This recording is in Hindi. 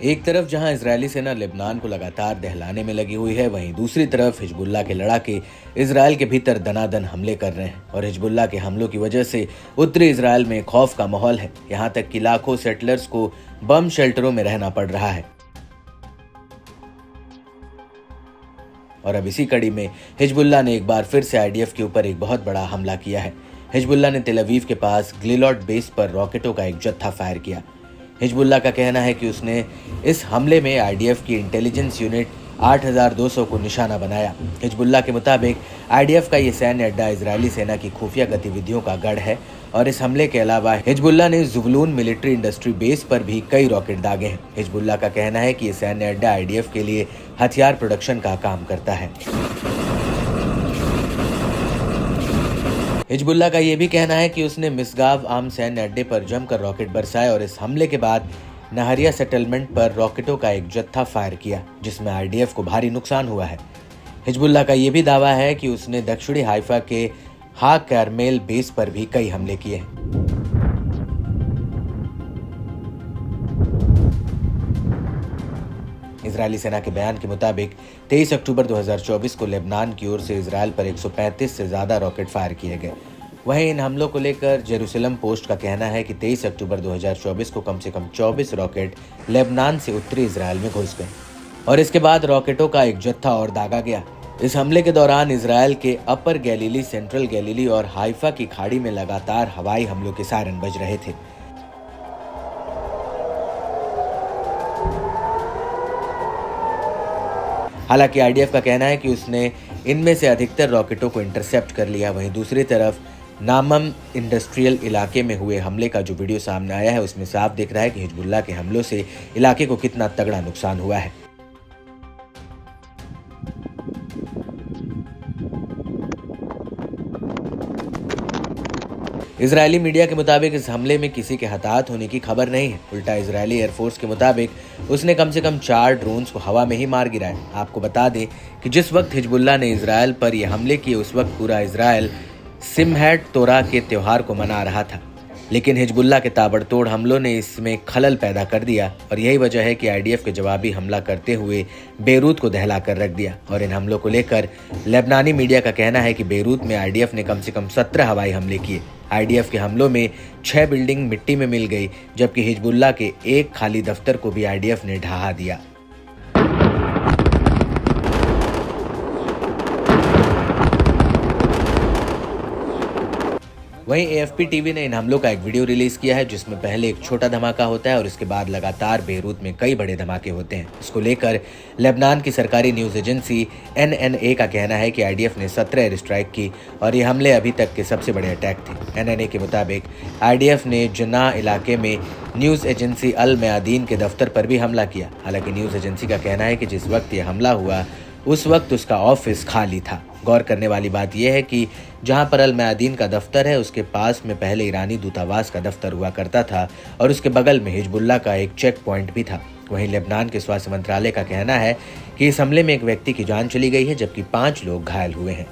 एक तरफ जहां इजरायली सेना लेबनान को लगातार दहलाने में लगी हुई है, वहीं दूसरी तरफ हिजबुल्लाह के लड़ाके इजरायल के भीतर दनादन हमले कर रहे हैं और हिजबुल्लाह के हमलों की वजह से उत्तरी इजरायल में खौफ का माहौल है। यहां तक कि लाखों सेटलर्स को बम शेल्टरों में रहना पड़ रहा है। और अब इसी कड़ी में हिजबुल्लाह ने एक बार फिर से आईडीएफ के ऊपर एक बहुत बड़ा हमला किया है। हिजबुल्लाह ने तेल अवीव के पास ग्लिलॉड बेस पर रॉकेटों का एक जत्था फायर किया। हिजबुल्लाह का कहना है कि उसने इस हमले में आईडीएफ की इंटेलिजेंस यूनिट 8200 को निशाना बनाया। हिजबुल्लाह के मुताबिक आईडीएफ का ये सैन्य अड्डा इजरायली सेना की खुफिया गतिविधियों का गढ़ है और इस हमले के अलावा हिजबुल्लाह ने ज़ुवलून मिलिट्री इंडस्ट्री बेस पर भी कई रॉकेट दागे हैं। हिजबुल्लाह का कहना है कि ये सैन्य अड्डा आईडीएफ के लिए हथियार प्रोडक्शन का काम करता है। हिजबुल्लाह का यह भी कहना है कि उसने मिसगाव आम सैन्य अड्डे पर जमकर रॉकेट बरसाए और इस हमले के बाद नहरिया सेटलमेंट पर रॉकेटों का एक जत्था फायर किया, जिसमें आईडीएफ को भारी नुकसान हुआ है। हिजबुल्लाह का यह भी दावा है कि उसने दक्षिणी हाइफा के हा कैरमेल बेस पर भी कई हमले किए हैं। इजरायली सेना के बयान के मुताबिक 23 अक्टूबर 2024 को लेबनान की ओर से इजरायल पर 135 से ज्यादा रॉकेट फायर किए गए। वहीं इन हमलों को लेकर जेरूसलम पोस्ट का कहना है कि 23 अक्टूबर 2024 को कम से कम 24 रॉकेट लेबनान से उत्तरी इजरायल में घुस गए और इसके बाद रॉकेटों का एक जत्था और दागा गया। इस हमले के दौरान इजरायल के अपर गैलीली, सेंट्रल गैलीली और हाइफा की खाड़ी में लगातार हवाई हमलों के सायरन बज रहे थे। हालांकि आईडीएफ का कहना है कि उसने इनमें से अधिकतर रॉकेटों को इंटरसेप्ट कर लिया। वहीं दूसरी तरफ नामम इंडस्ट्रियल इलाके में हुए हमले का जो वीडियो सामने आया है, उसमें साफ दिख रहा है कि हिजबुल्लाह के हमलों से इलाके को कितना तगड़ा नुकसान हुआ है। इजरायली मीडिया के मुताबिक इस हमले में किसी के हताहत होने की खबर नहीं है। उल्टा इजरायली एयरफोर्स के मुताबिक उसने कम से कम 4 ड्रोन्स को हवा में ही मार गिराया। आपको बता दें कि जिस वक्त हिजबुल्लाह ने इजरायल पर यह हमले किए, उस वक्त पूरा इजरायल सिमहैट तोरा के त्यौहार को मना रहा था, लेकिन हिजबुल्लाह के ताबड़तोड़ हमलों ने इसमें खलल पैदा कर दिया और यही वजह है कि आईडीएफ के जवाबी हमला करते हुए बेरूत को दहला कर रख दिया। और इन हमलों को लेकर लेबनानी मीडिया का कहना है कि बेरूत में आईडीएफ ने कम से कम 17 हवाई हमले किए। आईडीएफ के हमलों में 6 बिल्डिंग मिट्टी में मिल गई, जबकि हिजबुल्लाह के एक खाली दफ्तर को भी आईडीएफ ने ढहा दिया। वहीं एएफपी टीवी ने इन हमलों का एक वीडियो रिलीज किया है, जिसमें पहले एक छोटा धमाका होता है और इसके बाद लगातार बेरूत में कई बड़े धमाके होते हैं। इसको लेकर लेबनान की सरकारी न्यूज एजेंसी एनएनए का कहना है कि आईडीएफ ने 17 एयर स्ट्राइक की और ये हमले अभी तक के सबसे बड़े अटैक थे। एनएनए के मुताबिक आईडीएफ ने जन्ना इलाके में न्यूज एजेंसी अल मयादीन के दफ्तर पर भी हमला किया। हालांकि न्यूज एजेंसी का कहना है कि जिस वक्त यह हमला हुआ, उस वक्त उसका ऑफिस खाली था। गौर करने वाली बात यह है कि जहां पर अल मयादीन का दफ्तर है, उसके पास में पहले ईरानी दूतावास का दफ्तर हुआ करता था और उसके बगल में हिजबुल्लाह का एक चेक पॉइंट भी था। वहीं लेबनान के स्वास्थ्य मंत्रालय का कहना है कि इस हमले में एक व्यक्ति की जान चली गई है, जबकि 5 लोग घायल हुए हैं।